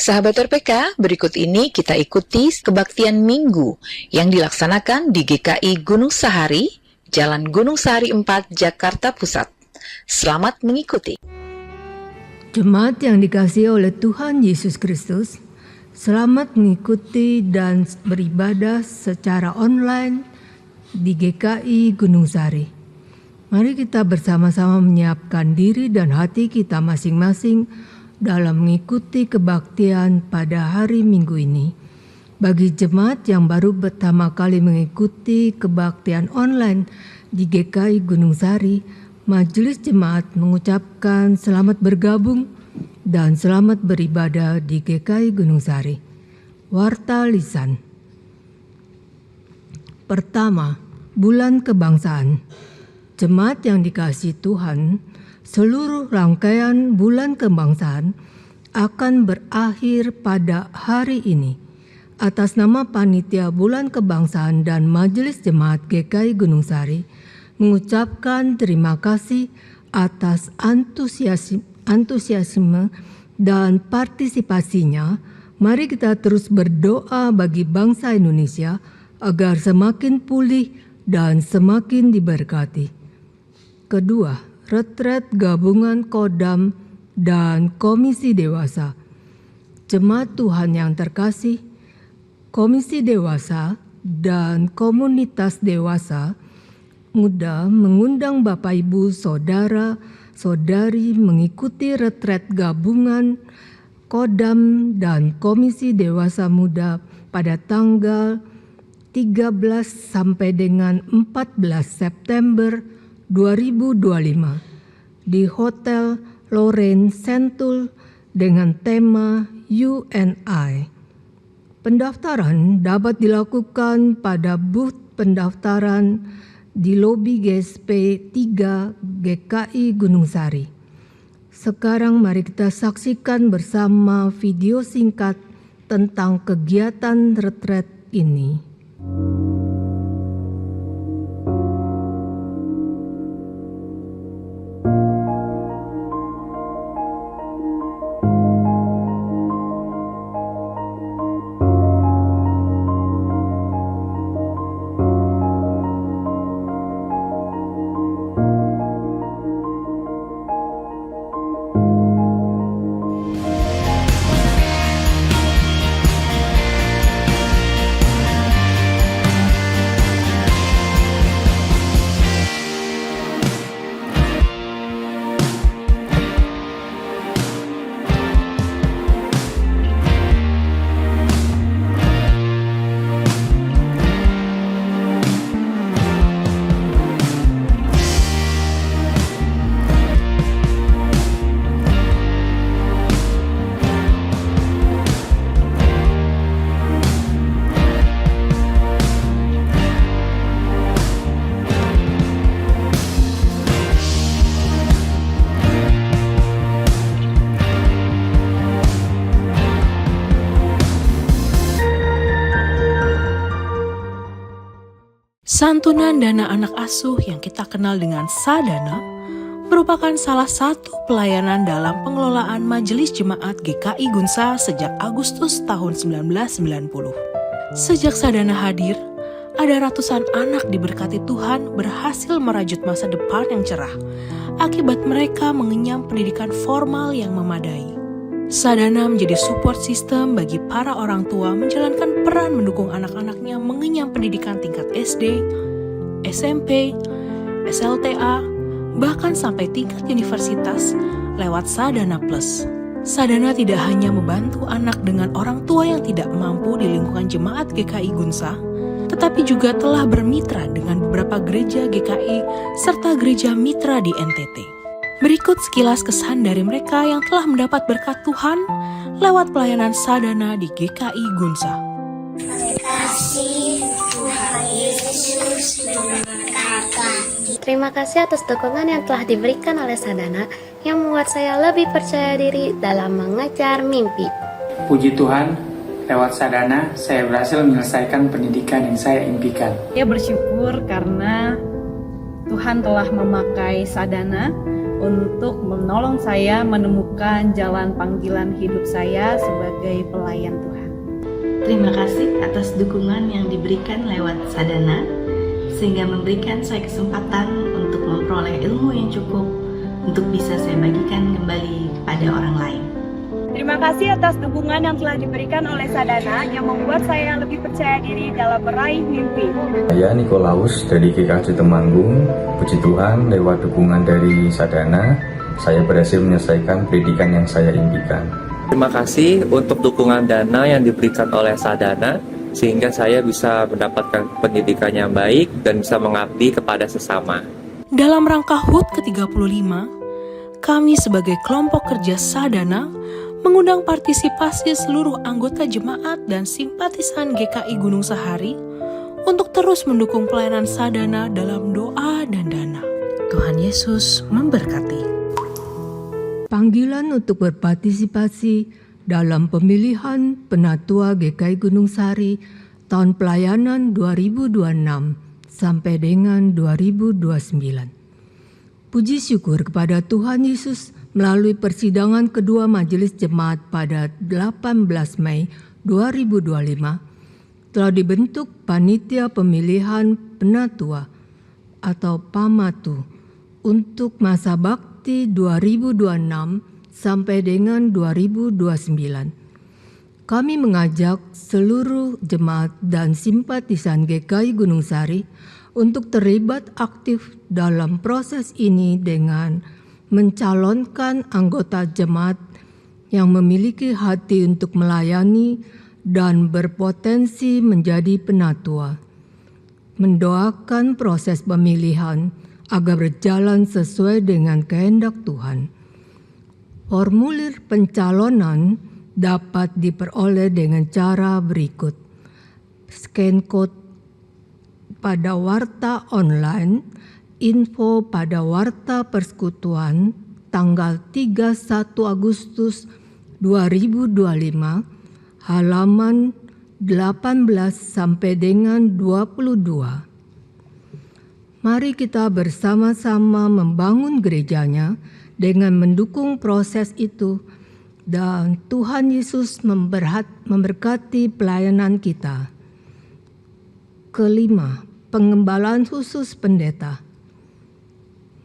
Sahabat RPK, berikut ini kita ikuti kebaktian Minggu yang dilaksanakan di GKI Gunung Sahari, Jalan Gunung Sahari 4, Jakarta Pusat. Selamat mengikuti. Jemaat yang dikasihi oleh Tuhan Yesus Kristus, selamat mengikuti dan beribadah secara online di GKI Gunung Sahari. Mari kita bersama-sama menyiapkan diri dan hati kita masing-masing dalam mengikuti kebaktian pada hari Minggu ini. Bagi jemaat yang baru pertama kali mengikuti kebaktian online di GKI Gunung Sahari, Majelis Jemaat mengucapkan selamat bergabung dan selamat beribadah di GKI Gunung Sahari. Warta Lisan. Pertama, Bulan Kebangsaan. Jemaat yang dikasihi Tuhan, seluruh rangkaian bulan kebangsaan akan berakhir pada hari ini. Atas nama Panitia Bulan Kebangsaan dan Majelis Jemaat GKI Gunung Sahari mengucapkan terima kasih atas antusiasme dan partisipasinya. Mari kita terus berdoa bagi bangsa Indonesia agar semakin pulih dan semakin diberkati. Kedua, retret gabungan Kodam dan Komisi Dewasa. Jemaat Tuhan yang terkasih, Komisi Dewasa dan Komunitas Dewasa Muda mengundang Bapak Ibu Saudara Saudari mengikuti retret gabungan Kodam dan Komisi Dewasa Muda pada tanggal 13 sampai dengan 14 September 2025 di Hotel Lorraine Sentul dengan tema UNI. Pendaftaran dapat dilakukan pada booth pendaftaran di lobi GSP 3 GKI Gunung Sahari. Sekarang mari kita saksikan bersama video singkat tentang kegiatan retret ini. Santunan dana anak asuh yang kita kenal dengan Sadana merupakan salah satu pelayanan dalam pengelolaan Majelis Jemaat GKI Gunsa sejak Agustus tahun 1990. Sejak Sadana hadir, ada ratusan anak diberkati Tuhan berhasil merajut masa depan yang cerah akibat mereka mengenyam pendidikan formal yang memadai. Sadana menjadi support system bagi para orang tua menjalankan peran mendukung anak-anaknya mengenyam pendidikan tingkat SD, SMP, SLTA, bahkan sampai tingkat universitas lewat Sadana Plus. Sadana tidak hanya membantu anak dengan orang tua yang tidak mampu di lingkungan jemaat GKI Gunsa, tetapi juga telah bermitra dengan beberapa gereja GKI serta gereja mitra di NTT. Berikut sekilas kesan dari mereka yang telah mendapat berkat Tuhan lewat pelayanan Sadana di GKI Gunsa. Terima kasih Tuhan Yesus memberkati. Terima kasih atas dukungan yang telah diberikan oleh Sadana yang membuat saya lebih percaya diri dalam mengejar mimpi. Puji Tuhan, lewat Sadana saya berhasil menyelesaikan pendidikan yang saya impikan. Saya bersyukur karena Tuhan telah memakai Sadana untuk menolong saya menemukan jalan panggilan hidup saya sebagai pelayan Tuhan. Terima kasih atas dukungan yang diberikan lewat Sadana, sehingga memberikan saya kesempatan untuk memperoleh ilmu yang cukup untuk bisa saya bagikan kembali kepada orang lain. Terima kasih atas dukungan yang telah diberikan oleh Sadana yang membuat saya lebih percaya diri dalam meraih mimpi. Saya Nikolaus dari GKJ Temanggung. Puji Tuhan, lewat dukungan dari Sadana, saya berhasil menyelesaikan pendidikan yang saya impikan. Terima kasih untuk dukungan dana yang diberikan oleh Sadana, sehingga saya bisa mendapatkan pendidikan yang baik dan bisa mengabdi kepada sesama. Dalam rangka HUT ke-35, kami sebagai kelompok kerja Sadana mengundang partisipasi seluruh anggota jemaat dan simpatisan GKI Gunung Sahari untuk terus mendukung pelayanan Sadana dalam doa dan dana. Tuhan Yesus memberkati. Panggilan untuk berpartisipasi dalam pemilihan Penatua GKI Gunung Sahari tahun pelayanan 2026 sampai dengan 2029. Puji syukur kepada Tuhan Yesus melalui persidangan kedua Majelis Jemaat pada 18 Mei 2025 telah dibentuk Panitia Pemilihan Penatua atau PAMATU untuk masa bakti 2026 sampai dengan 2029. Kami mengajak seluruh jemaat dan simpatisan GKI Gunung Sahari untuk terlibat aktif dalam proses ini dengan mencalonkan anggota jemaat yang memiliki hati untuk melayani dan berpotensi menjadi penatua. Mendoakan proses pemilihan agar berjalan sesuai dengan kehendak Tuhan. Formulir pencalonan dapat diperoleh dengan cara berikut. Scan code pada warta online, info pada Warta Persekutuan tanggal 31 Agustus 2025 halaman 18 sampai dengan 22. Mari kita bersama-sama membangun gerejanya dengan mendukung proses itu, dan Tuhan Yesus memberkati pelayanan kita. Kelima, pengembalaan khusus pendeta.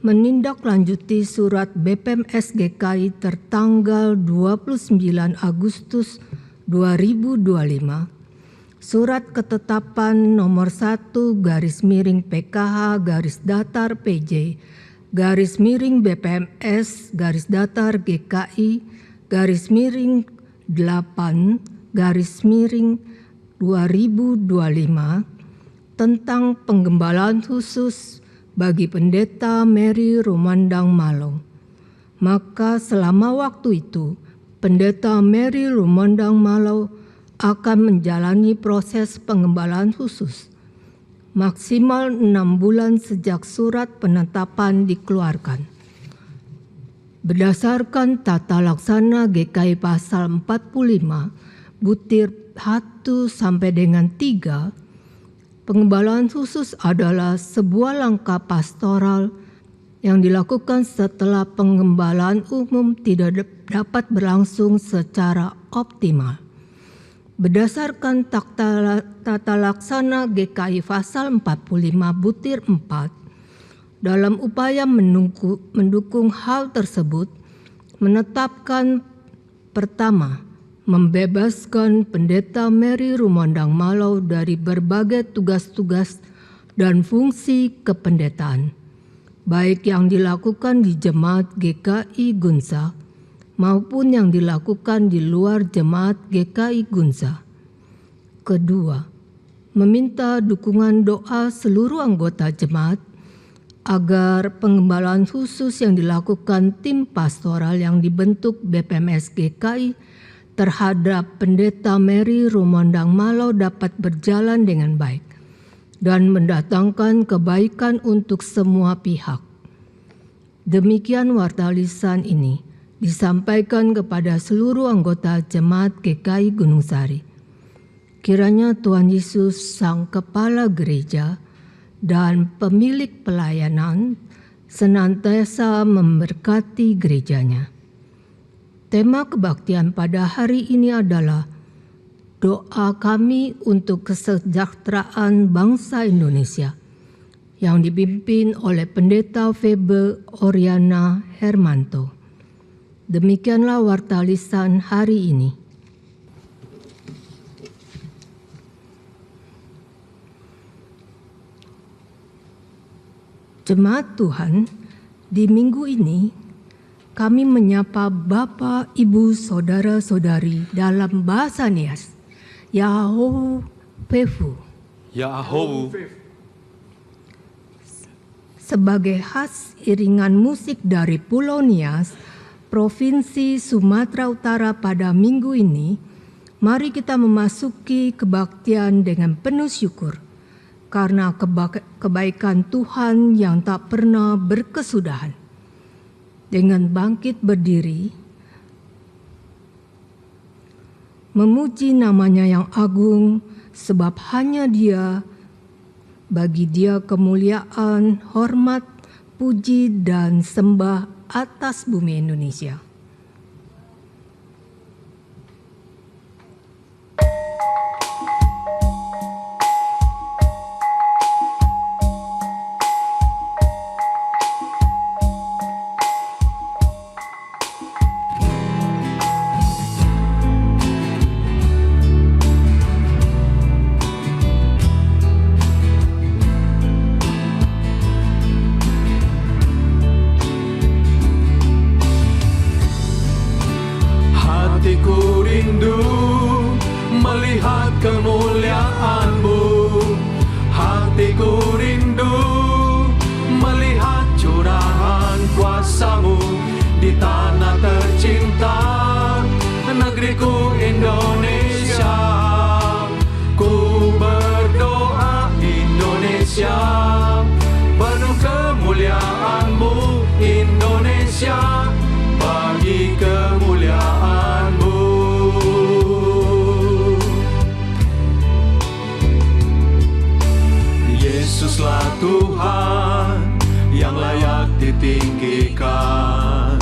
Menindaklanjuti surat BPMS GKI tertanggal 29 Agustus 2025, surat ketetapan nomor 1 /PKH /PJ BPMS GKI /8/2025 tentang penggembalaan khusus bagi Pendeta Mary Rumandang Malo. Maka selama waktu itu, Pendeta Mary Rumandang Malo akan menjalani proses penggembalaan khusus maksimal 6 bulan sejak surat penetapan dikeluarkan. Berdasarkan tata laksana GKI pasal 45 butir 1 sampai dengan 3, pengembalaan khusus adalah sebuah langkah pastoral yang dilakukan setelah pengembalaan umum tidak dapat berlangsung secara optimal. Berdasarkan tata laksana GKI pasal 45 butir 4, dalam upaya mendukung hal tersebut, menetapkan pertama, membebaskan Pendeta Mary Rumandang Malo dari berbagai tugas-tugas dan fungsi kependetaan, baik yang dilakukan di Jemaat GKI Gunsa maupun yang dilakukan di luar Jemaat GKI Gunsa. Kedua, meminta dukungan doa seluruh anggota jemaat agar pengembalaan khusus yang dilakukan tim pastoral yang dibentuk BPMS GKI terhadap Pendeta Mary Rumandang Malo dapat berjalan dengan baik dan mendatangkan kebaikan untuk semua pihak. Demikian warta lisan ini disampaikan kepada seluruh anggota jemaat GKI Gunung Sahari. Kiranya Tuhan Yesus, Sang Kepala Gereja dan pemilik pelayanan, senantiasa memberkati gerejanya. Tema kebaktian pada hari ini adalah doa kami untuk kesejahteraan bangsa Indonesia yang dipimpin oleh Pendeta Febe Oriana Hermanto. Demikianlah warta lisan hari ini. Jemaat Tuhan, di minggu ini kami menyapa Bapak, Ibu, Saudara-saudari dalam bahasa Nias. Yahoo Pefu. Yahoo. Sebagai khas iringan musik dari Pulau Nias, Provinsi Sumatera Utara pada minggu ini, mari kita memasuki kebaktian dengan penuh syukur karena kebaikan Tuhan yang tak pernah berkesudahan. Dengan bangkit berdiri, memuji namanya yang agung, sebab hanya Dia, bagi Dia kemuliaan, hormat, puji, dan sembah atas bumi Indonesia. Hatiku rindu melihat kemuliaan-Mu. Hatiku rindu melihat curahan kuasa-Mu di tanah tercinta, negeriku Indonesia. Ku berdoa Indonesia, penuh kemuliaan-Mu Indonesia, bagi kemuliaan-Mu. Yesuslah Tuhan yang layak ditinggikan,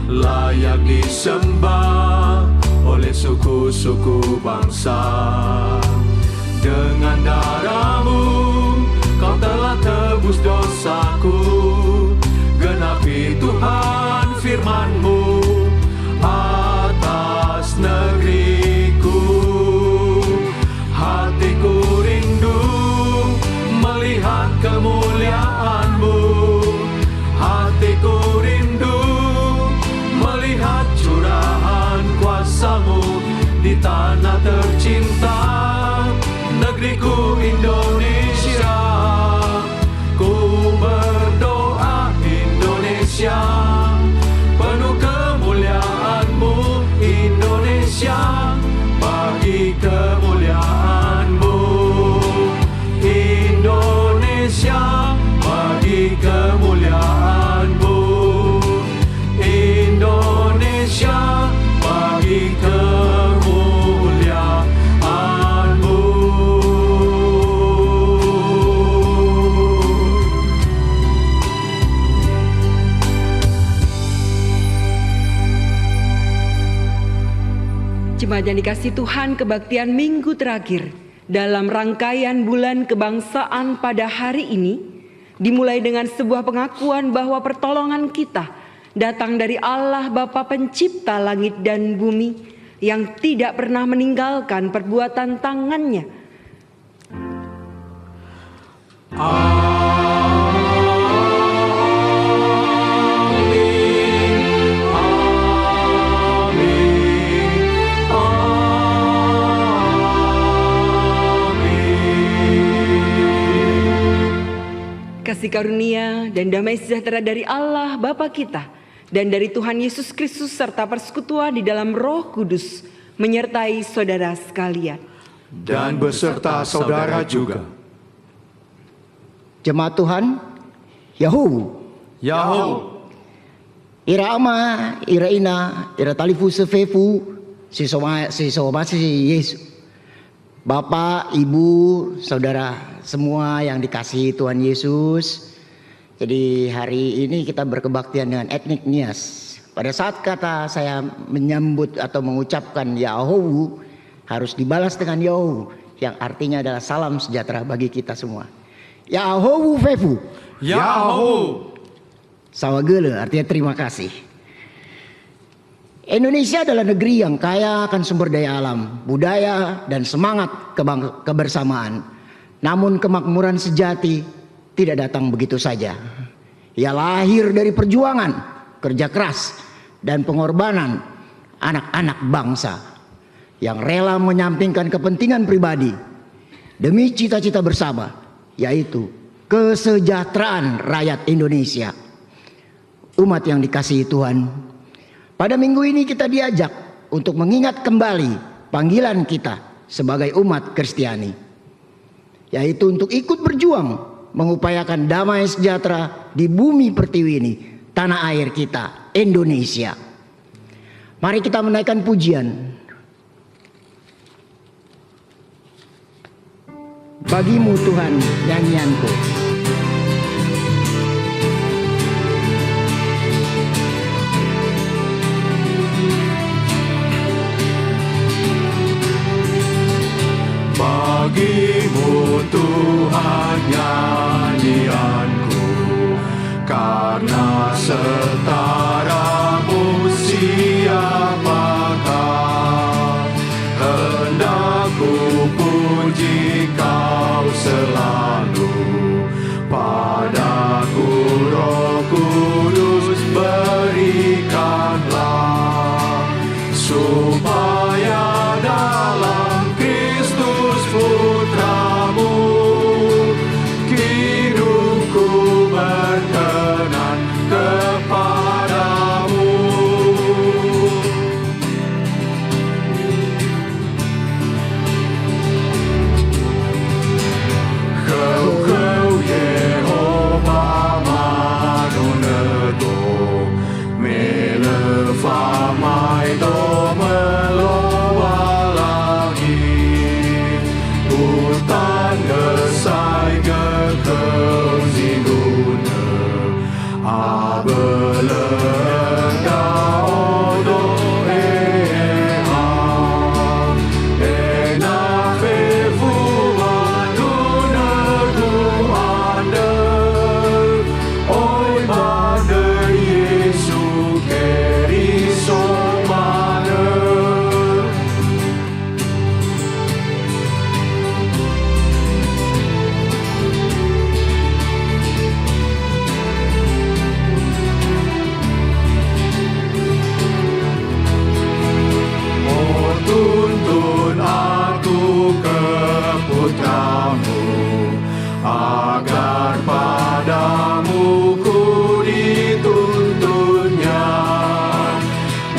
layak disembah oleh suku-suku bangsa. Dengan darah-Mu Kau telah tebus dosaku, genapi Tuhan firman-Mu atas negeriku. Hatiku rindu melihat kemuliaan-Mu. Hatiku rindu melihat curahan kuasa-Mu di tanah tercinta, negeriku Indonesia. Ku berdoa Indonesia, penuh kemuliaan-Mu Indonesia, bagi kemuliaan-Mu Indonesia, bagi kemuliaan-Mu Indonesia, bagi kemuliaan-Mu. Jemaat yang dikasihi Tuhan, kebaktian minggu terakhir dalam rangkaian bulan kebangsaan pada hari ini dimulai dengan sebuah pengakuan bahwa pertolongan kita datang dari Allah Bapa Pencipta langit dan bumi yang tidak pernah meninggalkan perbuatan tangannya. Kasih karunia dan damai sejahtera dari Allah Bapa kita dan dari Tuhan Yesus Kristus serta persekutuan di dalam Roh Kudus menyertai saudara sekalian. Dan beserta saudara juga. Jemaat Tuhan, Yahoo. Yahoo. Ira ama, ira ina, ira talifu sefefu, sesoma Yesus. Bapak, Ibu, Saudara semua yang dikasihi Tuhan Yesus, Jadi hari ini kita berkebaktian dengan etnik Nias. Pada saat kata saya menyambut atau mengucapkan Yahowu, harus dibalas dengan Yahowu, yang artinya adalah salam sejahtera bagi kita semua. Yahowu Fefu. Yahowu. Sawagele artinya terima kasih. Indonesia adalah negeri yang kaya akan sumber daya alam, budaya, dan semangat kebersamaan. Namun kemakmuran sejati tidak datang begitu saja. Ia lahir dari perjuangan, kerja keras, dan pengorbanan anak-anak bangsa yang rela menyampingkan kepentingan pribadi demi cita-cita bersama, yaitu kesejahteraan rakyat Indonesia. Umat yang dikasihi Tuhan, pada minggu ini kita diajak untuk mengingat kembali panggilan kita sebagai umat Kristiani, yaitu untuk ikut berjuang mengupayakan damai sejahtera di bumi pertiwi ini, tanah air kita, Indonesia. Mari kita menaikkan pujian. Bagimu Tuhan nyanyianku. Bagimu Tuhan nyanyianku, karena setaramu siapakah. Hendak ku puji Kau selalu, padaku Roh Kudus berikanlah, supaya dalam Kristus Putramu hidupku berkenan kepadamu. Kau Yehova Manuneto, melefamai do melowalangi, hutan gesai gekau zigune, abelenda odo eha, enak fefu manunetu ande, oi bade Yesu keriso mane. Oh tuntun aku ke Putramu, agar padamu ku dituntunnya,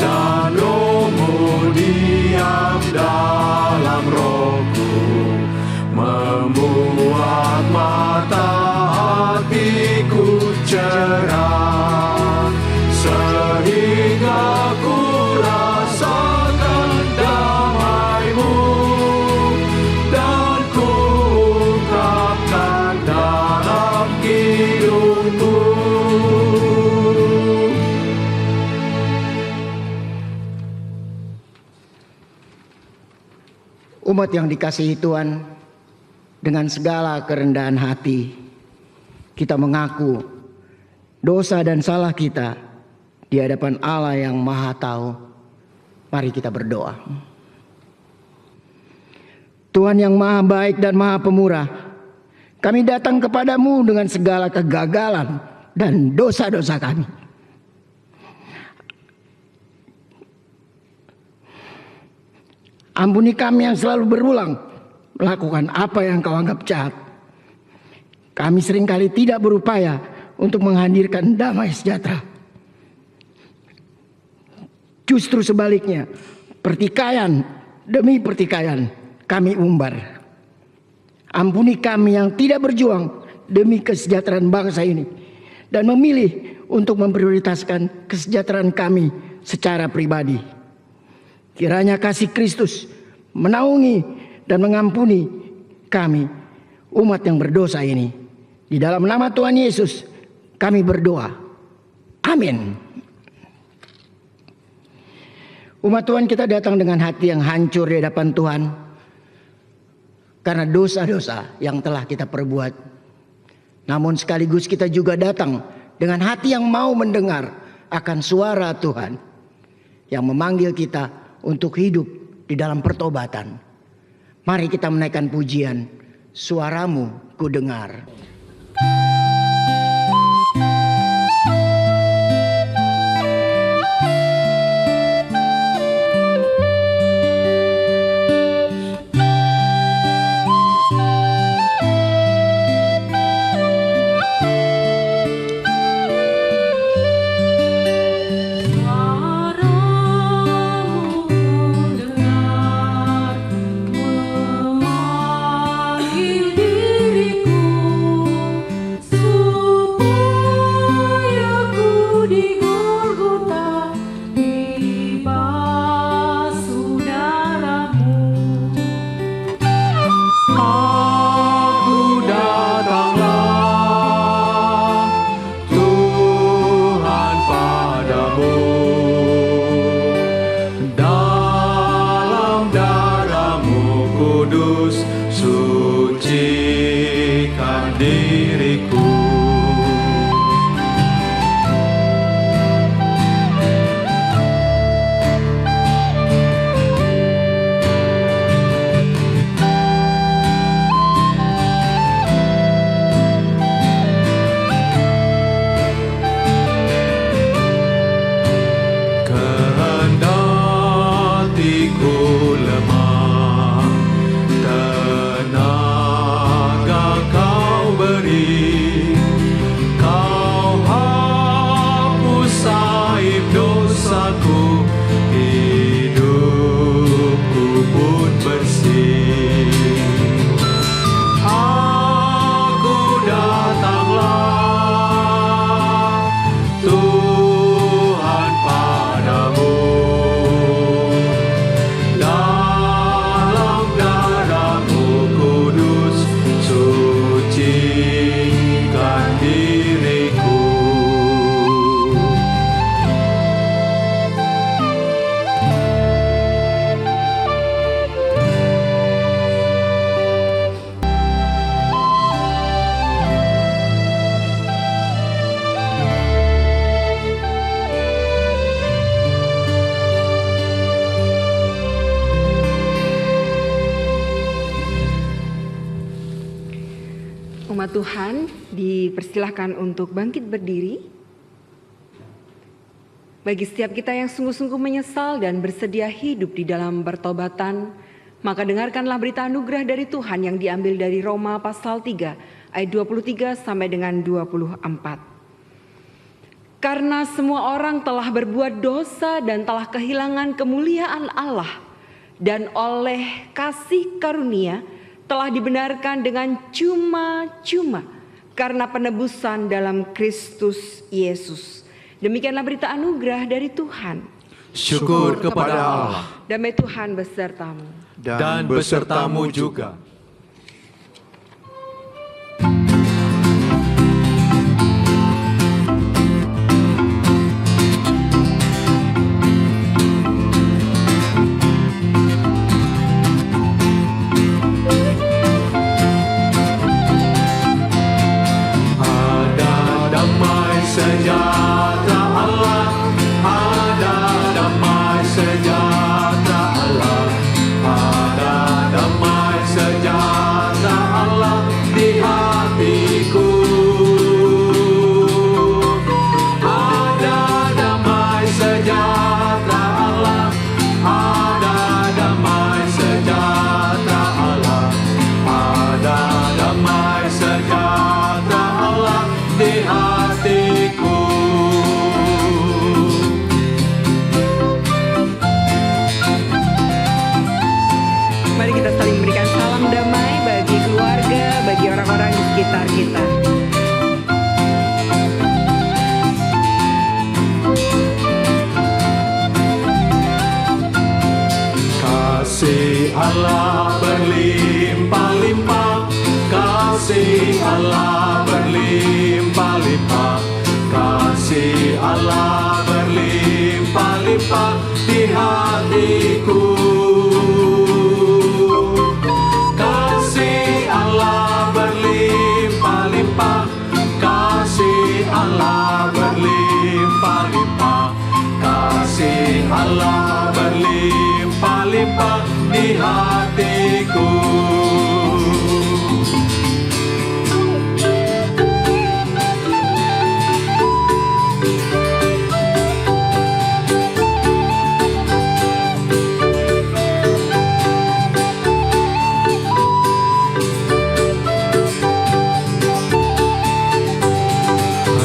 dan Roh-Mu diam dalam rohku, membuat mata hatiku cerah, sehingga ku rasakan damai-Mu, dan ku ungkapkan dalam hidupku. Umat yang dikasihi Tuhan, dengan segala kerendahan hati kita mengaku dosa dan salah kita di hadapan Allah yang Maha Tahu. Mari kita berdoa. Tuhan yang Maha Baik dan Maha Pemurah, kami datang kepadamu dengan segala kegagalan dan dosa-dosa kami. Ampuni kami yang selalu berulang melakukan apa yang Kau anggap jahat. Kami seringkali tidak berupaya untuk menghadirkan damai sejahtera. Justru sebaliknya, pertikaian demi pertikaian kami umbar. Ampuni kami yang tidak berjuang demi kesejahteraan bangsa ini dan memilih untuk memprioritaskan kesejahteraan kami secara pribadi. Kiranya kasih Kristus menaungi dan mengampuni kami, umat yang berdosa ini. Di dalam nama Tuhan Yesus kami berdoa. Amin. Umat Tuhan, kita datang dengan hati yang hancur di hadapan Tuhan karena dosa-dosa yang telah kita perbuat. Namun sekaligus kita juga datang dengan hati yang mau mendengar akan suara Tuhan yang memanggil kita untuk hidup di dalam pertobatan. Mari kita menaikkan pujian, suaramu ku dengar. Umat Tuhan dipersilahkan untuk bangkit berdiri. Bagi setiap kita yang sungguh-sungguh menyesal dan bersedia hidup di dalam pertobatan, maka dengarkanlah berita anugerah dari Tuhan yang diambil dari Roma pasal 3 ayat 23 sampai dengan 24. Karena semua orang telah berbuat dosa dan telah kehilangan kemuliaan Allah, dan oleh kasih karunia telah dibenarkan dengan cuma-cuma karena penebusan dalam Kristus Yesus. Demikianlah berita anugerah dari Tuhan. Syukur kepada Allah. Damai Tuhan besertamu. Dan besertamu juga. Sejahtera Allah, ada damai sejahtera Allah, ada damai sejahtera Allah di hatiku, ada damai sejahtera Allah, ada damai sejahtera Allah, ada damai sejahtera Allah di hatiku. Mari kita saling berikan salam damai bagi keluarga, bagi orang-orang di sekitar kita. Kasih Allah berlimpah-limpah, kasih Allah berlimpah-limpah, Allah berlimpah-limpah di hatiku. Kasih Allah berlimpah-limpah, kasih Allah berlimpah-limpah, kasih Allah berlimpah-limpah di hatiku.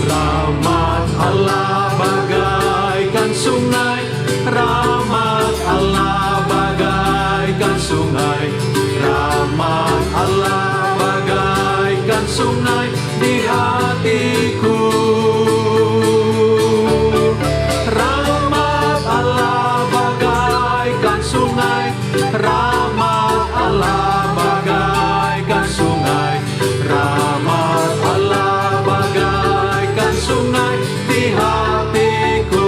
Rahmat Allah bagaikan sungai, rahmat Allah bagaikan sungai di hatiku. Rahmat Allah bagaikan sungai, rahmat Allah bagaikan sungai, rahmat Allah bagaikan sungai di hatiku.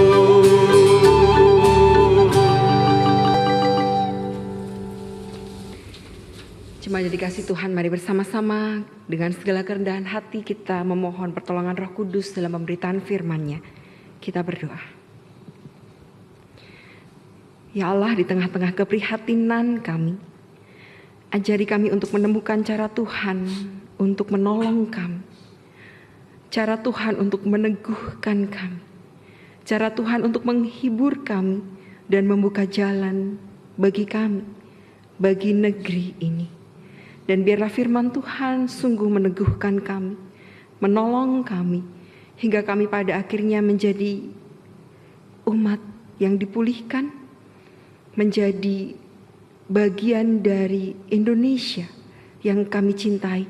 Jemaat yang dikasihi Tuhan, mari bersama-sama dengan segala kerendahan hati kita memohon pertolongan Roh Kudus dalam pemberitaan firman-Nya. Kita berdoa. Ya Allah, di tengah-tengah keprihatinan kami, ajari kami untuk menemukan cara Tuhan untuk menolong kami, cara Tuhan untuk meneguhkan kami, cara Tuhan untuk menghibur kami dan membuka jalan bagi kami, bagi negeri ini. Dan biarlah firman Tuhan sungguh meneguhkan kami, menolong kami, hingga kami pada akhirnya menjadi umat yang dipulihkan, menjadi bagian dari Indonesia yang kami cintai,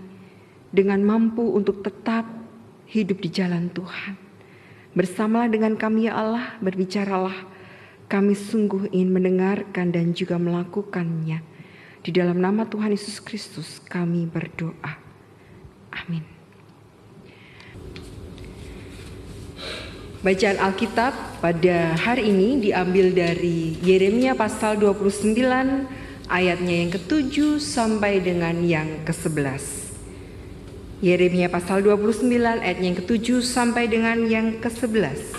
dengan mampu untuk tetap hidup di jalan Tuhan. Bersamalah dengan kami ya Allah, berbicaralah, kami sungguh ingin mendengarkan dan juga melakukannya. Di dalam nama Tuhan Yesus Kristus kami berdoa. Amin. Bacaan Alkitab pada hari ini diambil dari Yeremia pasal 29 ayatnya yang ke-7 sampai dengan yang ke-11. Yeremia pasal 29 ayatnya yang ke-7 sampai dengan yang ke-11.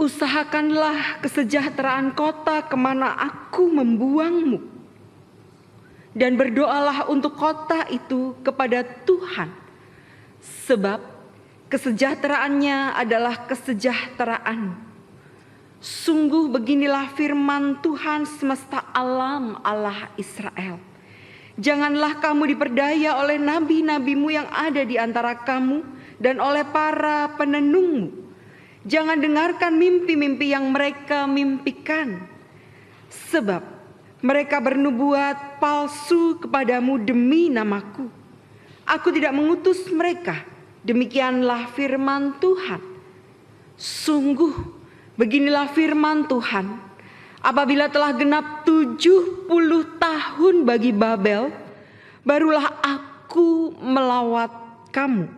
Usahakanlah kesejahteraan kota kemana aku membuangmu, dan berdoalah untuk kota itu kepada Tuhan, sebab kesejahteraannya adalah kesejahteraan. Sungguh beginilah firman Tuhan semesta alam, Allah Israel. Janganlah kamu diperdaya oleh nabi-nabimu yang ada di antara kamu dan oleh para penenungmu. Jangan dengarkan mimpi-mimpi yang mereka mimpikan, sebab mereka bernubuat palsu kepadamu demi namaku. Aku tidak mengutus mereka, demikianlah firman Tuhan. Sungguh beginilah firman Tuhan, apabila telah genap 70 tahun bagi Babel, barulah aku melawat kamu.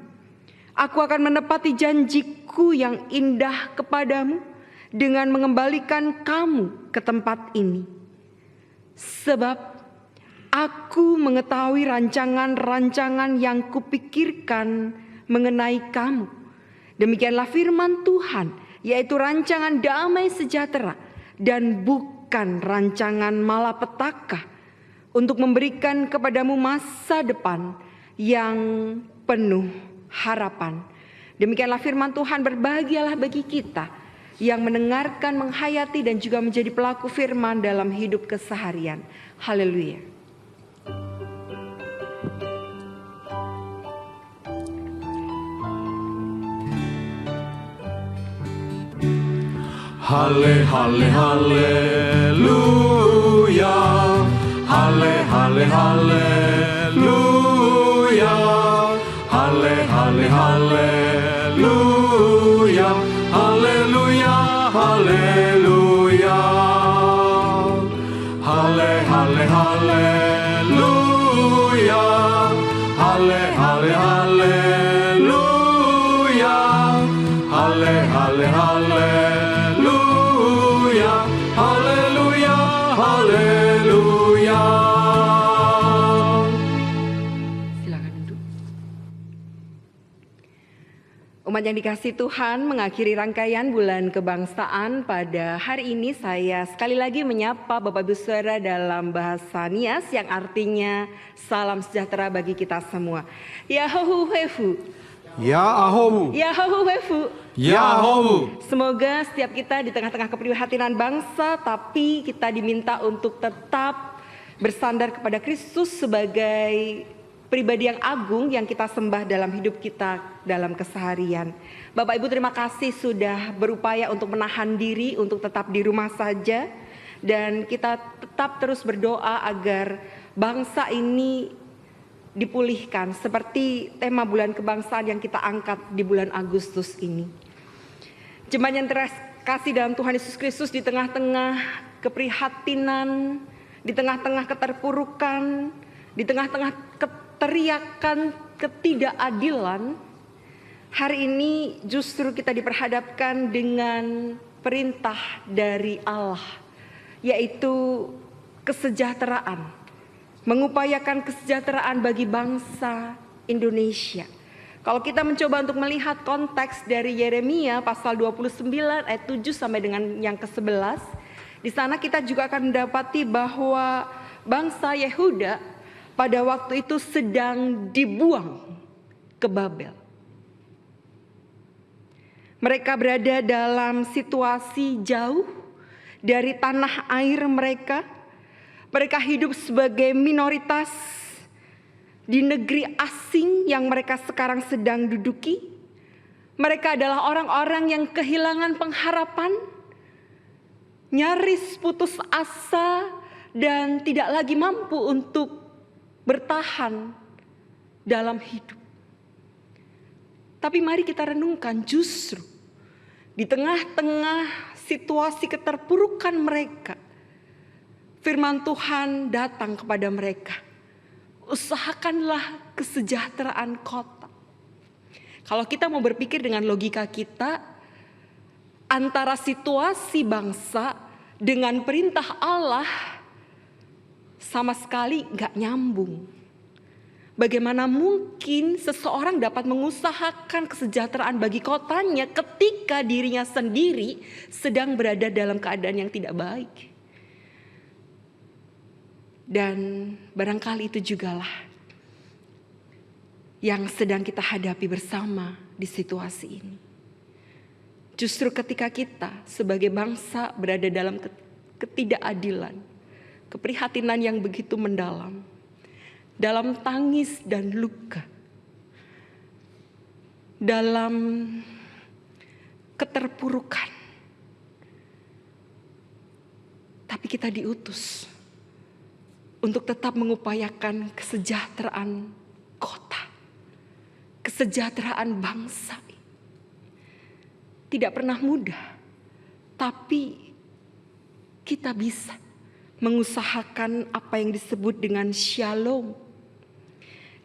Aku akan menepati janjiku yang indah kepadamu dengan mengembalikan kamu ke tempat ini. Sebab aku mengetahui rancangan-rancangan yang kupikirkan mengenai kamu. Demikianlah firman Tuhan, yaitu rancangan damai sejahtera dan bukan rancangan malapetaka, untuk memberikan kepadamu masa depan yang penuh harapan. Demikianlah firman Tuhan, berbahagialah bagi kita yang mendengarkan, menghayati dan juga menjadi pelaku firman dalam hidup keseharian. Haleluya. Halle, halle, haleluya. Halle, halle, haleluya. Halle, halle, haleluya. Haleluya, haleluya. Halle, halle, haleluya. Halle, Jemaat yang dikasihi Tuhan, mengakhiri rangkaian bulan kebangsaan pada hari ini saya sekali lagi menyapa Bapak Ibu Saudara dalam bahasa Nias yang artinya salam sejahtera bagi kita semua. Yahohu hefu. Ya ahomu. Yahohu hefu. Ya ahomu. Semoga setiap kita di tengah-tengah keprihatinan bangsa, tapi kita diminta untuk tetap bersandar kepada Kristus sebagai pribadi yang agung yang kita sembah dalam hidup kita dalam keseharian. Bapak Ibu, terima kasih sudah berupaya untuk menahan diri untuk tetap di rumah saja, dan kita tetap terus berdoa agar bangsa ini dipulihkan seperti tema bulan kebangsaan yang kita angkat di bulan Agustus ini. Jemaat yang terkasih dalam Tuhan Yesus Kristus, di tengah-tengah keprihatinan, di tengah-tengah keterpurukan, di tengah-tengah teriakan ketidakadilan, hari ini justru kita diperhadapkan dengan perintah dari Allah, yaitu kesejahteraan, mengupayakan kesejahteraan bagi bangsa Indonesia. Kalau kita mencoba untuk melihat konteks dari Yeremia pasal 29 ayat 7 sampai dengan yang ke-11, di sana kita juga akan mendapati bahwa bangsa Yehuda pada waktu itu sedang dibuang ke Babel. Mereka berada dalam situasi jauh dari tanah air mereka. Mereka hidup sebagai minoritas di negeri asing yang mereka sekarang sedang duduki. Mereka adalah orang-orang yang kehilangan pengharapan, nyaris putus asa, dan tidak lagi mampu untuk bertahan dalam hidup. Tapi mari kita renungkan, justru di tengah-tengah situasi keterpurukan mereka, firman Tuhan datang kepada mereka. Usahakanlah kesejahteraan kota. Kalau kita mau berpikir dengan logika kita, antara situasi bangsa dengan perintah Allah sama sekali gak nyambung. Bagaimana mungkin seseorang dapat mengusahakan kesejahteraan bagi kotanya ketika dirinya sendiri sedang berada dalam keadaan yang tidak baik? Dan barangkali itu jugalah yang sedang kita hadapi bersama di situasi ini. Justru ketika kita sebagai bangsa berada dalam ketidakadilan, keprihatinan yang begitu mendalam, dalam tangis dan luka, dalam keterpurukan, tapi kita diutus untuk tetap mengupayakan kesejahteraan kota, kesejahteraan bangsa. Tidak pernah mudah, tapi kita bisa mengusahakan apa yang disebut dengan shalom,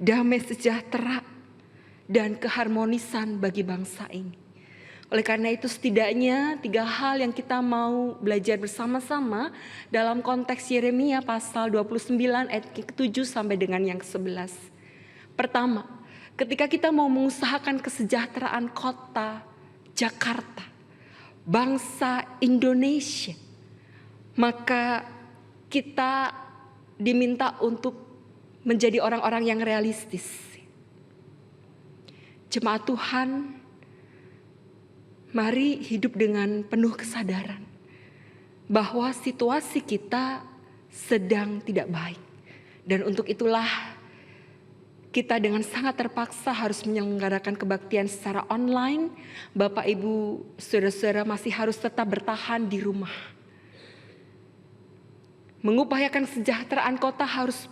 damai sejahtera, dan keharmonisan bagi bangsa ini. Oleh karena itu setidaknya 3 hal yang kita mau belajar bersama-sama dalam konteks Yeremia pasal 29 ayat ke-7 sampai dengan yang ke-11. Pertama, ketika kita mau mengusahakan kesejahteraan kota Jakarta, bangsa Indonesia, maka kita diminta untuk menjadi orang-orang yang realistis. Jemaat Tuhan, mari hidup dengan penuh kesadaran bahwa situasi kita sedang tidak baik. Dan untuk itulah kita dengan sangat terpaksa harus menyelenggarakan kebaktian secara online. Bapak, Ibu, saudara-saudara masih harus tetap bertahan di rumah. Mengupayakan kesejahteraan kota harus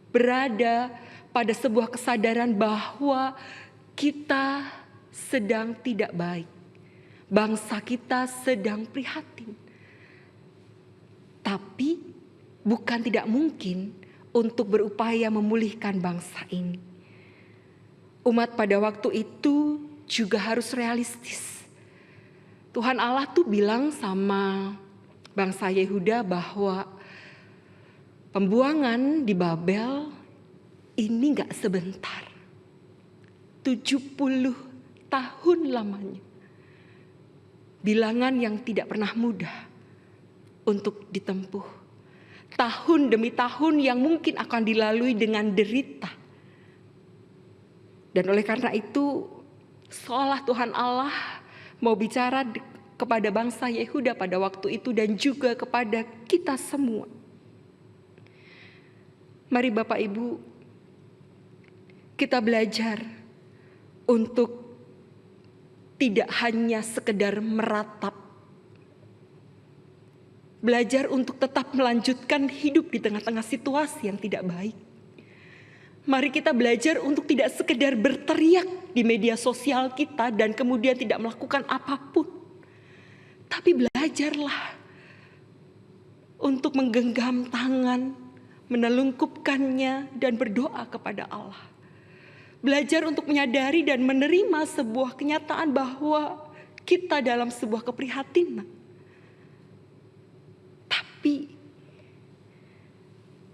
berada pada sebuah kesadaran bahwa kita sedang tidak baik. Bangsa kita sedang prihatin. Tapi bukan tidak mungkin untuk berupaya memulihkan bangsa ini. Umat pada waktu itu juga harus realistis. Tuhan Allah tuh bilang sama bangsa Yehuda bahwa pembuangan di Babel ini gak sebentar. 70 tahun lamanya. Bilangan yang tidak pernah mudah untuk ditempuh. Tahun demi tahun yang mungkin akan dilalui dengan derita. Dan oleh karena itu, seolah Tuhan Allah mau bicara kepada bangsa Yehuda pada waktu itu dan juga kepada kita semua. Mari Bapak Ibu, kita belajar untuk tidak hanya sekedar meratap. Belajar untuk tetap melanjutkan hidup di tengah-tengah situasi yang tidak baik. Mari kita belajar untuk tidak sekedar berteriak di media sosial kita dan kemudian tidak melakukan apapun. Tapi belajarlah untuk menggenggam tangan, menelungkupkannya dan berdoa kepada Allah. Belajar untuk menyadari dan menerima sebuah kenyataan bahwa kita dalam sebuah keprihatinan. Tapi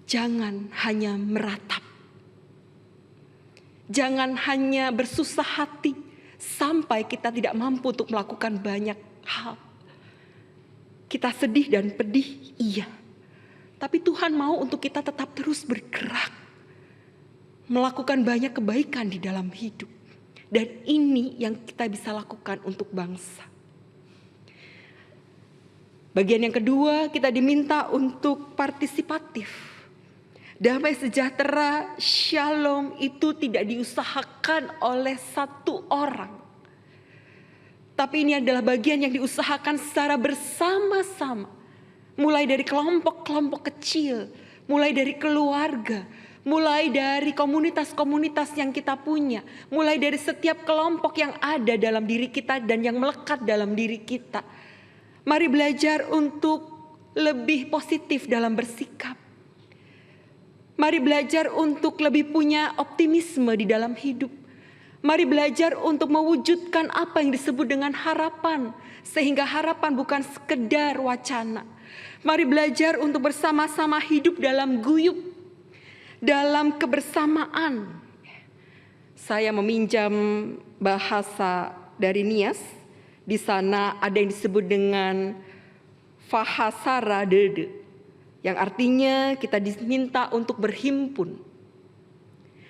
jangan hanya meratap. Jangan hanya bersusah hati sampai kita tidak mampu untuk melakukan banyak hal. Kita sedih dan pedih, iya. Tapi Tuhan mau untuk kita tetap terus bergerak. Melakukan banyak kebaikan di dalam hidup. Dan ini yang kita bisa lakukan untuk bangsa. Bagian yang kedua, kita diminta untuk partisipatif. Damai sejahtera, shalom itu tidak diusahakan oleh satu orang. Tapi ini adalah bagian yang diusahakan secara bersama-sama. Mulai dari kelompok-kelompok kecil, mulai dari keluarga, mulai dari komunitas-komunitas yang kita punya, mulai dari setiap kelompok yang ada dalam diri kita dan yang melekat dalam diri kita. Mari belajar untuk lebih positif dalam bersikap. Mari belajar untuk lebih punya optimisme di dalam hidup. Mari belajar untuk mewujudkan apa yang disebut dengan harapan, sehingga harapan bukan sekedar wacana. Mari belajar untuk bersama-sama hidup dalam guyub, dalam kebersamaan. Saya meminjam bahasa dari Nias. Di sana ada yang disebut dengan Fahasara Dede, yang artinya kita diminta untuk berhimpun,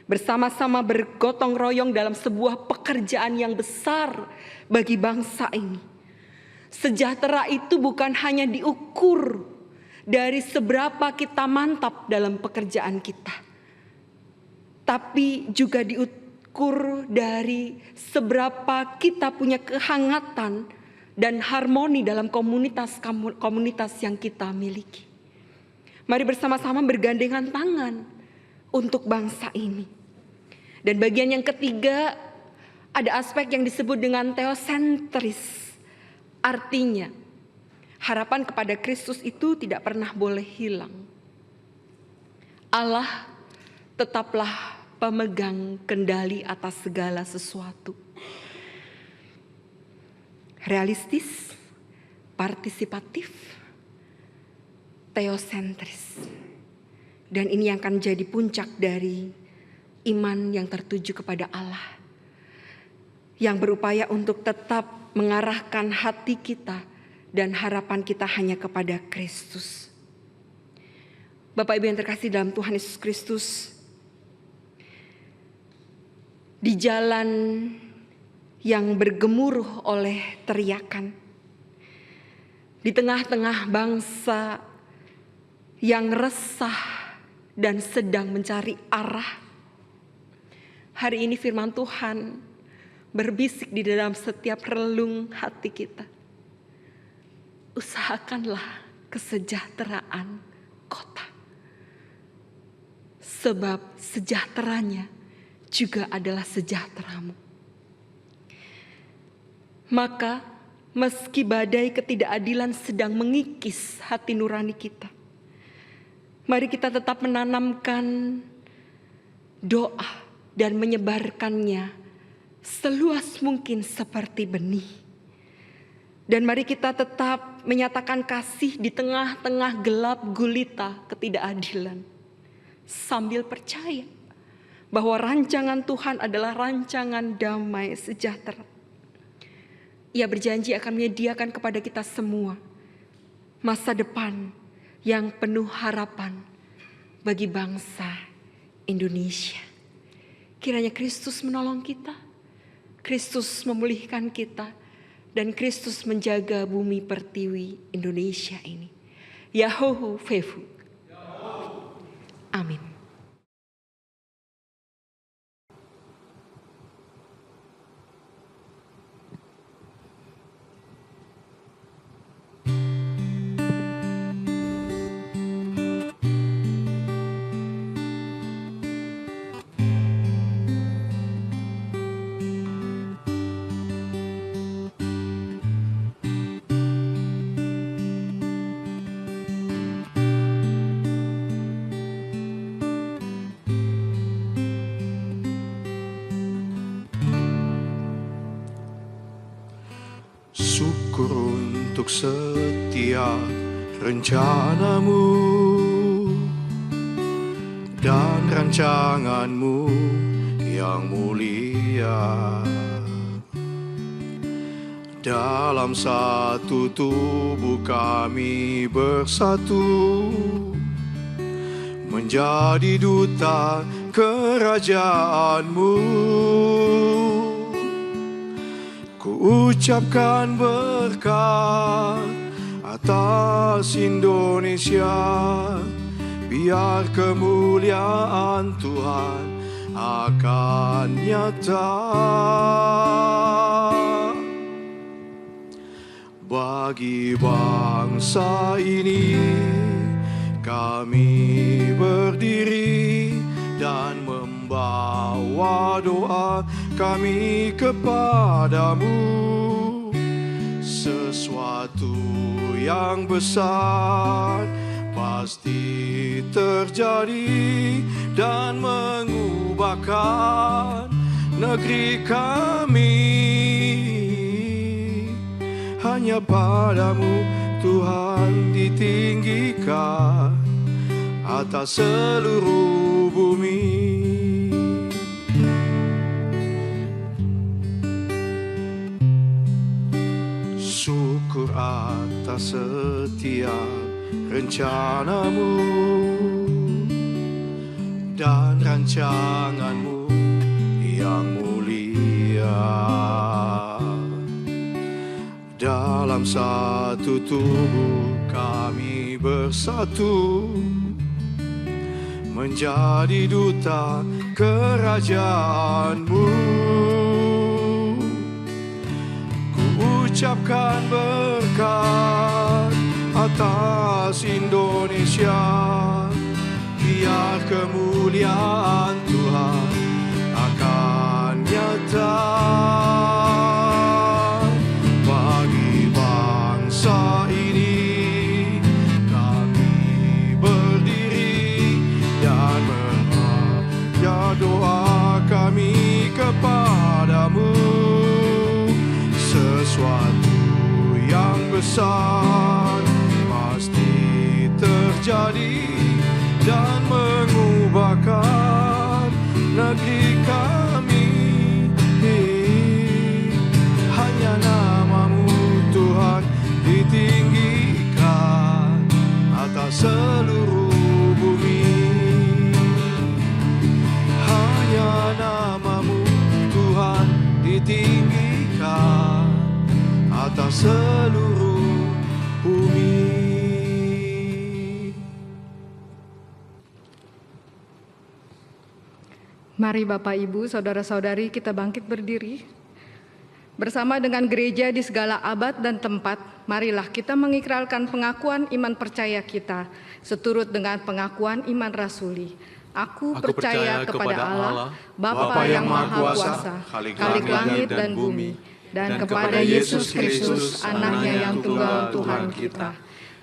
bersama-sama bergotong royong dalam sebuah pekerjaan yang besar bagi bangsa ini. Sejahtera itu bukan hanya diukur dari seberapa kita mantap dalam pekerjaan kita, tapi juga diukur dari seberapa kita punya kehangatan dan harmoni dalam komunitas yang kita miliki. Mari bersama-sama bergandengan tangan untuk bangsa ini. Dan bagian yang ketiga, ada aspek yang disebut dengan teosentris. Artinya, harapan kepada Kristus itu tidak pernah boleh hilang. Allah tetaplah pemegang kendali atas segala sesuatu. Realistis, partisipatif, teosentris. Dan ini yang akan jadi puncak dari iman yang tertuju kepada Allah. Yang berupaya untuk tetap mengarahkan hati kita dan harapan kita hanya kepada Kristus. Bapak Ibu yang terkasih dalam Tuhan Yesus Kristus, di jalan yang bergemuruh oleh teriakan, di tengah-tengah bangsa yang resah dan sedang mencari arah, hari ini firman Tuhan berbisik di dalam setiap relung hati kita. Usahakanlah kesejahteraan kota, sebab sejahteranya juga adalah sejahteramu. Maka meski badai ketidakadilan sedang mengikis hati nurani kita, mari kita tetap menanamkan doa dan menyebarkannya seluas mungkin seperti benih. Dan mari kita tetap menyatakan kasih di tengah-tengah gelap gulita ketidakadilan, sambil percaya bahwa rancangan Tuhan adalah rancangan damai sejahtera. Ia berjanji akan menyediakan kepada kita semua masa depan yang penuh harapan bagi bangsa Indonesia. Kiranya Kristus menolong kita, Kristus memulihkan kita, dan Kristus menjaga bumi pertiwi Indonesia ini. Yahohu Fefu. Amin. Syukur untuk setiap rencanamu dan rancanganmu yang mulia. Dalam satu tubuh kami bersatu, menjadi duta kerajaan-Mu. Ku ucapkan berkat atas Indonesia, biar kemuliaan Tuhan akan nyata. Bagi bangsa ini kami berdiri dan membawa doa kami kepadamu. Sesuatu yang besar pasti terjadi dan mengubahkan negeri kami. Hanya padamu Tuhan ditinggikan atas seluruh bumi. Syukur atas setiap rencanamu dan rancanganmu yang mulia. Dalam satu tubuh kami bersatu, menjadi duta kerajaan-Mu. Ku ucapkan berkat atas Indonesia, biar kemuliaan Tuhan akan nyata. Bagi bangsa ini kami berdiri dan membaca doa kami kepadamu. Sesuatu yang besar pasti terjadi dan mengubahkan negeri kami. Hanya nama-Mu Tuhan ditinggikan atas seluruh bumi. Hanya nama-Mu Tuhan ditinggikan atas seluruh bumi. Mari Bapak Ibu, Saudara-saudari, kita bangkit berdiri. Bersama dengan gereja di segala abad dan tempat, marilah kita mengikrarkan pengakuan iman percaya kita, seturut dengan pengakuan iman rasuli. Aku percaya kepada Allah, Bapa yang Maha Kuasa, Khalik langit dan bumi, dan kepada Yesus Kristus, Anaknya yang tunggal Tuhan kita,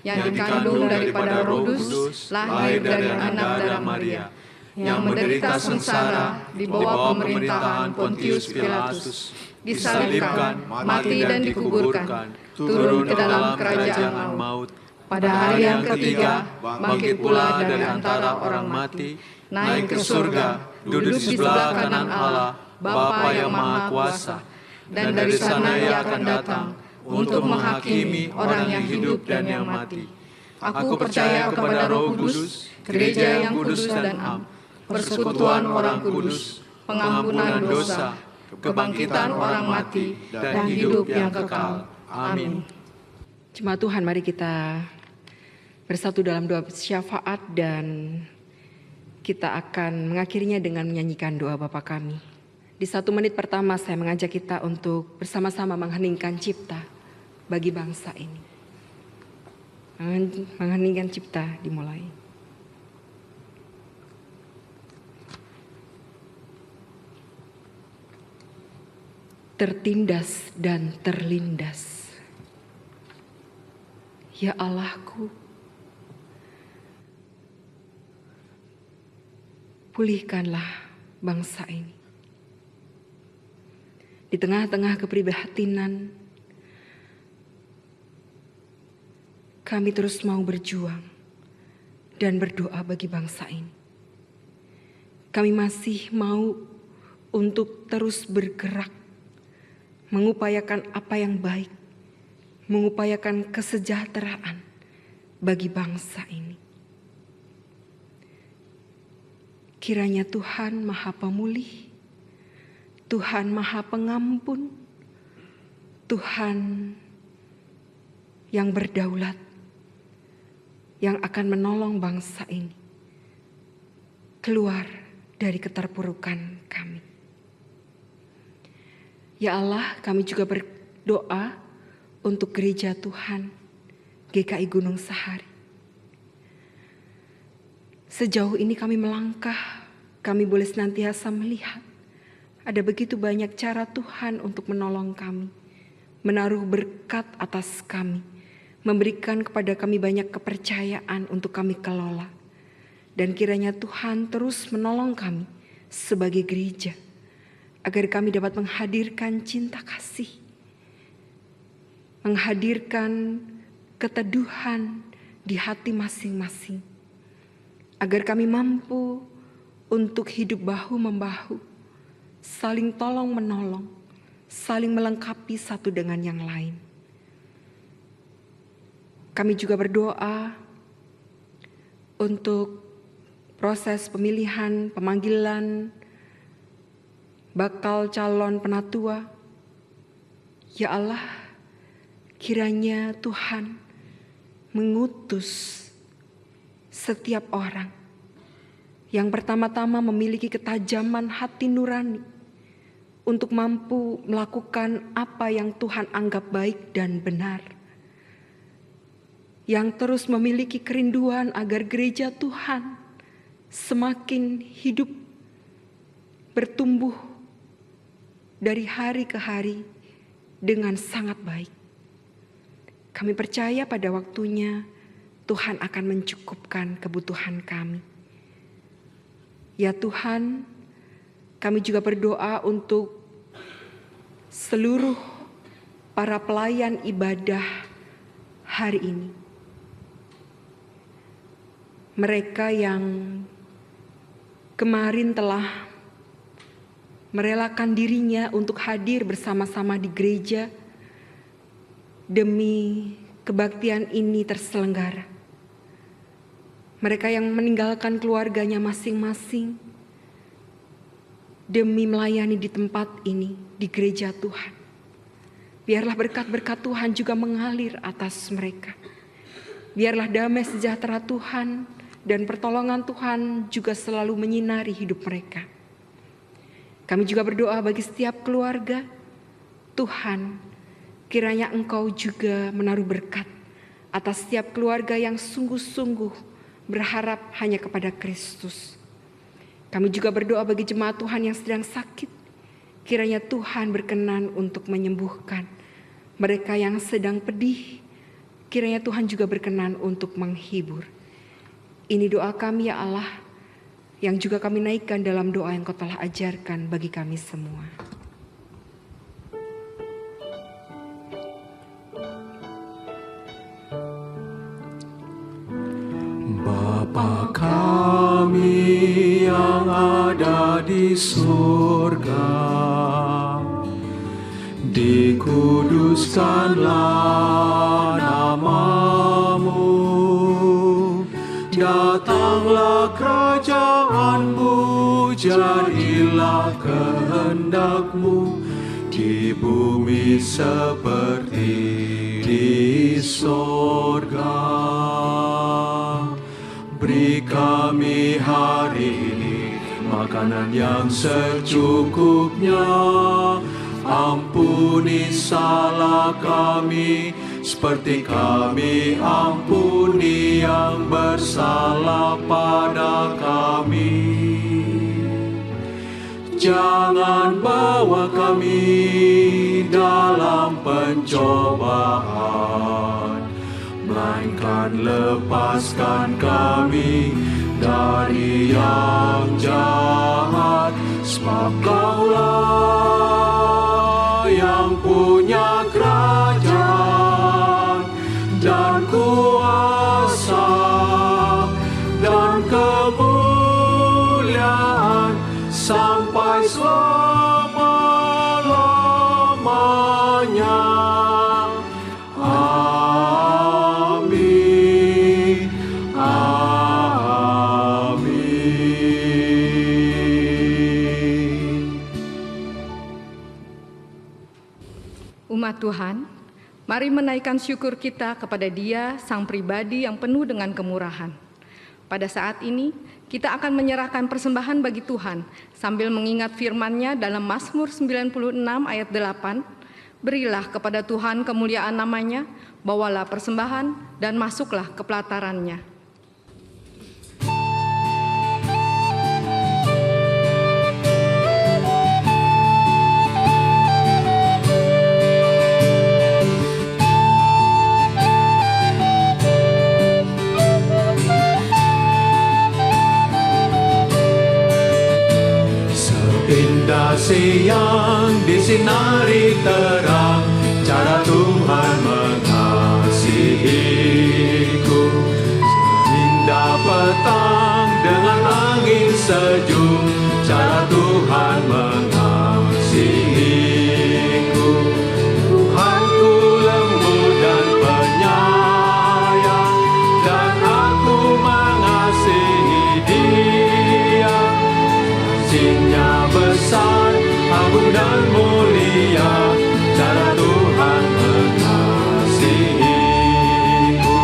yang dikandung daripada Roh Kudus, lahir dari anak darah Maria, yang menderita sengsara di bawah pemerintahan Pontius Pilatus, disalibkan, mati dan dikuburkan, turun ke dalam kerajaan maut. Pada hari yang ketiga, bangkit pula dari antara orang mati, naik ke surga, duduk di sebelah kanan Allah, Bapa yang Maha Kuasa. dan dari sana Ia akan datang untuk menghakimi orang yang hidup dan yang mati. Aku percaya kepada Roh Kudus, gereja yang kudus dan am, persekutuan orang kudus, pengampunan dosa, kebangkitan orang mati, dan hidup yang kekal. Amin. Jemaat Tuhan, mari kita bersatu dalam doa syafaat dan kita akan mengakhirinya dengan menyanyikan doa Bapa Kami. Di 1 menit pertama saya mengajak kita untuk bersama-sama mengheningkan cipta bagi bangsa ini. Mengheningkan cipta dimulai. Tertindas dan terlindas. Ya Allahku, pulihkanlah bangsa ini. Di tengah-tengah keprihatinan, kami terus mau berjuang dan berdoa bagi bangsa ini. Kami masih mau untuk terus bergerak, mengupayakan apa yang baik, mengupayakan kesejahteraan bagi bangsa ini. Kiranya Tuhan Maha Pemulih, Tuhan Maha Pengampun, Tuhan yang berdaulat, yang akan menolong bangsa ini keluar dari keterpurukan kami. Ya Allah, kami juga berdoa untuk gereja Tuhan GKI Gunung Sahari. Sejauh ini kami melangkah, kami boleh senantiasa melihat ada begitu banyak cara Tuhan untuk menolong kami, menaruh berkat atas kami, memberikan kepada kami banyak kepercayaan untuk kami kelola. Dan kiranya Tuhan terus menolong kami sebagai gereja, agar kami dapat menghadirkan cinta kasih, menghadirkan keteduhan di hati masing-masing, agar kami mampu untuk hidup bahu-membahu, saling tolong-menolong, saling melengkapi satu dengan yang lain. Kami juga berdoa untuk proses pemilihan, pemanggilan bakal calon penatua. Ya Allah, kiranya Tuhan mengutus setiap orang yang pertama-tama memiliki ketajaman hati nurani untuk mampu melakukan apa yang Tuhan anggap baik dan benar, yang terus memiliki kerinduan agar gereja Tuhan semakin hidup, bertumbuh dari hari ke hari dengan sangat baik. Kami percaya pada waktunya Tuhan akan mencukupkan kebutuhan kami. Ya Tuhan, kami juga berdoa untuk seluruh para pelayan ibadah hari ini. Mereka yang kemarin telah merelakan dirinya untuk hadir bersama-sama di gereja demi kebaktian ini terselenggara. Mereka yang meninggalkan keluarganya masing-masing demi melayani di tempat ini, di gereja Tuhan. Biarlah berkat-berkat Tuhan juga mengalir atas mereka. Biarlah damai sejahtera Tuhan dan pertolongan Tuhan juga selalu menyinari hidup mereka. Kami juga berdoa bagi setiap keluarga. Tuhan, kiranya Engkau juga menaruh berkat atas setiap keluarga yang sungguh-sungguh berharap hanya kepada Kristus. Kami juga berdoa bagi jemaat Tuhan yang sedang sakit. Kiranya Tuhan berkenan untuk menyembuhkan. Mereka yang sedang pedih, kiranya Tuhan juga berkenan untuk menghibur. Ini doa kami ya Allah, yang juga kami naikkan dalam doa yang Kau telah ajarkan bagi kami semua. Bapa kami yang ada di surga, dikuduskanlah namamu. Datanglah kerajaanmu, jadilah kehendakmu di bumi seperti di sorga. Beri kami hari ini makanan yang secukupnya. Ampuni salah kami seperti kami ampuni yang bersalah pada kami. Jangan bawa kami dalam pencobaan, melainkan lepaskan kami dari yang jahat. Sebab Kaulah yang punya kerajaan dan kuasa dan kemuliaan sampai selama-lamanya. Amin. Amin. Umat Tuhan, mari menaikkan syukur kita kepada Dia, Sang Pribadi yang penuh dengan kemurahan. Pada saat ini, kita akan menyerahkan persembahan bagi Tuhan sambil mengingat firman-Nya dalam Mazmur 96 ayat 8. Berilah kepada Tuhan kemuliaan namanya, bawalah persembahan dan masuklah ke pelataran-Nya. Indah siang disinari terang, cara Tuhan mengasihiku. Seindah petang dengan angin sejuk, cara Tuhan mengasihiku. Tuhanku lembut dan penyayang, dan aku mengasihi Dia. Kasih-Nya besar, agung dan mulia, cara Tuhan mengasihiku.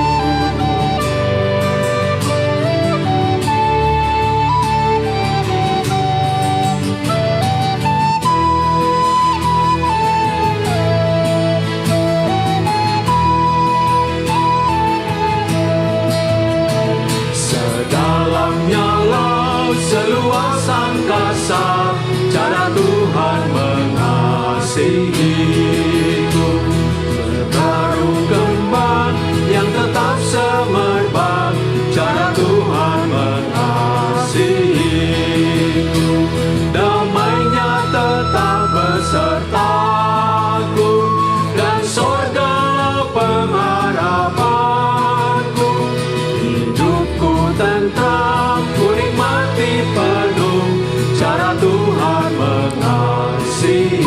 Sedalamnya laut, seluas angkasa, cara Tuhan mengasihiku. Berbaru kembang yang tetap semerbak, cara Tuhan mengasihiku. Damai-Nya tetap besertaku, dan sorgalah pengharapanku. Hidupku tentram, ku nikmati penuh, cara Tuhan mengasihiku.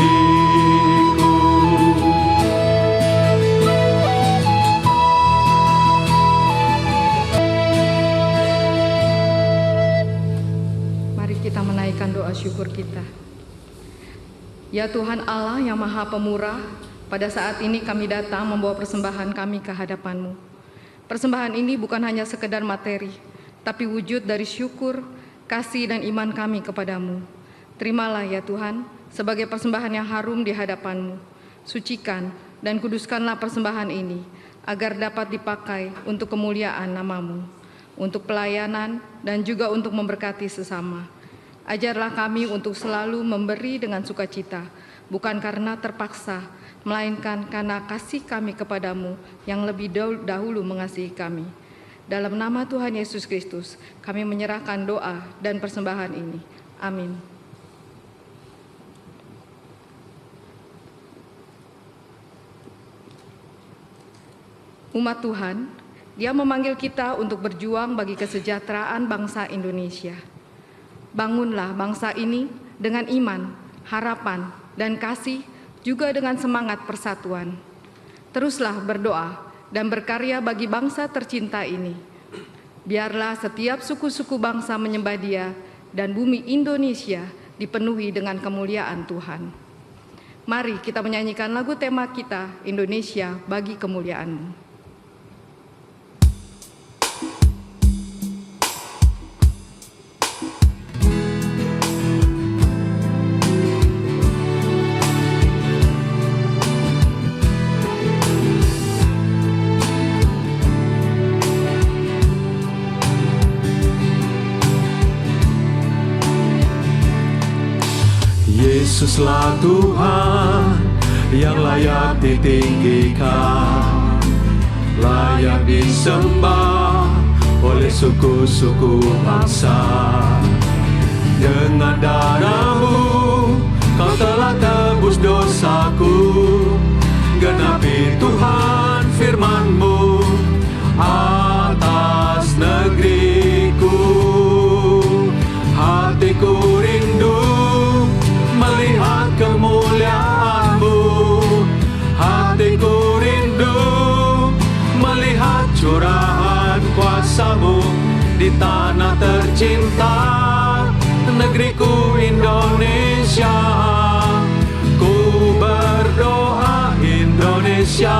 Mari kita menaikkan doa syukur kita. Ya Tuhan Allah yang Maha Pemurah, pada saat ini kami datang membawa persembahan kami ke hadapan-Mu. Persembahan ini bukan hanya sekedar materi, tapi wujud dari syukur, kasih dan iman kami kepadamu. Terimalah ya Tuhan, sebagai persembahan yang harum di hadapan-Mu. Sucikan dan kuduskanlah persembahan ini, agar dapat dipakai untuk kemuliaan nama-Mu, untuk pelayanan dan juga untuk memberkati sesama. Ajarlah kami untuk selalu memberi dengan sukacita, bukan karena terpaksa, melainkan karena kasih kami kepadamu yang lebih dahulu mengasihi kami. Dalam nama Tuhan Yesus Kristus, kami menyerahkan doa dan persembahan ini. Amin. Umat Tuhan, Dia memanggil kita untuk berjuang bagi kesejahteraan bangsa Indonesia. Bangunlah bangsa ini dengan iman, harapan, dan kasih, juga dengan semangat persatuan. Teruslah berdoa dan berkarya bagi bangsa tercinta ini. Biarlah setiap suku-suku bangsa menyembah Dia dan bumi Indonesia dipenuhi dengan kemuliaan Tuhan. Mari kita menyanyikan lagu tema kita, Indonesia bagi kemuliaan-Mu. Yesuslah Tuhan yang layak ditinggikan, layak disembah oleh suku-suku bangsa. Dengan darah-Mu Kau telah tebus dosaku, genapi Tuhan firman-Mu atas negeriku. Hatiku rindu melihat kemuliaan-Mu, hatiku rindu melihat curahan kuasa-Mu di tanah tercinta, negeriku Indonesia. Ku berdoa Indonesia,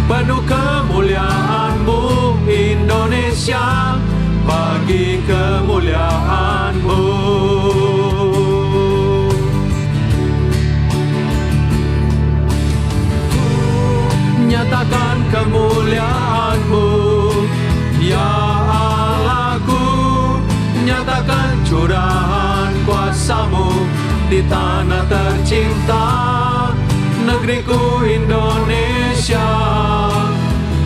penuh kemuliaan-Mu Indonesia, bagi kemuliaan-Mu. Nyatakan kemuliaan-Mu, ya Allahku, nyatakan curahan kuasa-Mu di tanah tercinta, negeriku Indonesia.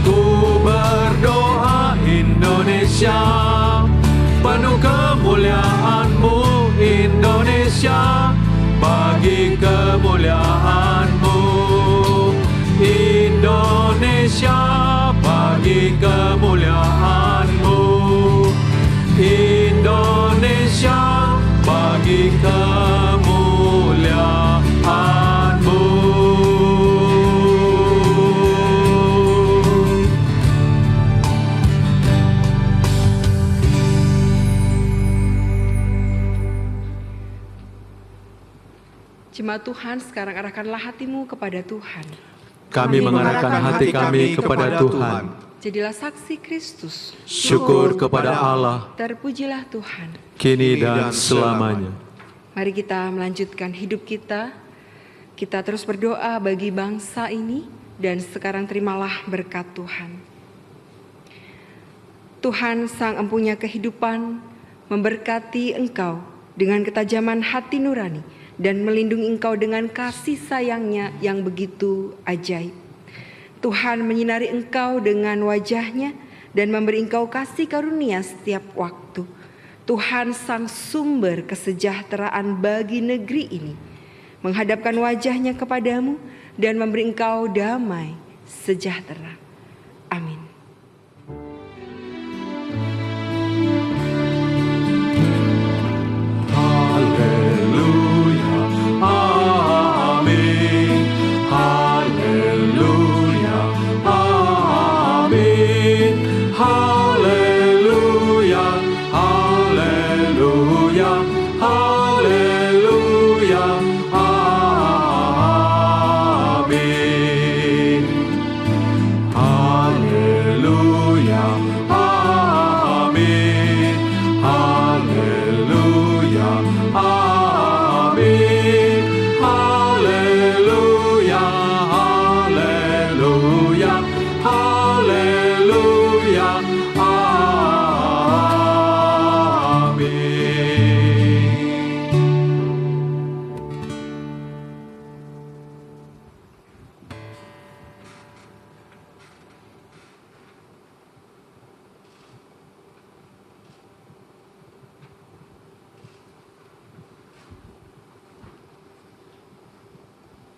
Ku berdoa Indonesia, penuh kemuliaan-Mu Indonesia, bagi kemuliaan-Mu. Indonesia bagi kemuliaan-Mu, Indonesia bagi kemuliaan-Mu. Jemaat Tuhan, sekarang arahkanlah hatimu kepada Tuhan. Kami mengarahkan hati kami kepada Tuhan. Jadilah saksi Kristus. Syukur kepada Allah, Terpujilah Tuhan. kini dan selamanya. Mari kita melanjutkan hidup kita. Kita terus berdoa bagi bangsa ini, dan sekarang terimalah berkat Tuhan. Tuhan Sang Empunya kehidupan memberkati engkau dengan ketajaman hati nurani dan melindungi engkau dengan kasih sayang-Nya yang begitu ajaib. Tuhan menyinari engkau dengan wajah-Nya dan memberi engkau kasih karunia setiap waktu. Tuhan Sang Sumber kesejahteraan bagi negeri ini menghadapkan wajah-Nya kepadamu dan memberi engkau damai sejahtera. Amin. Haleluya, amin.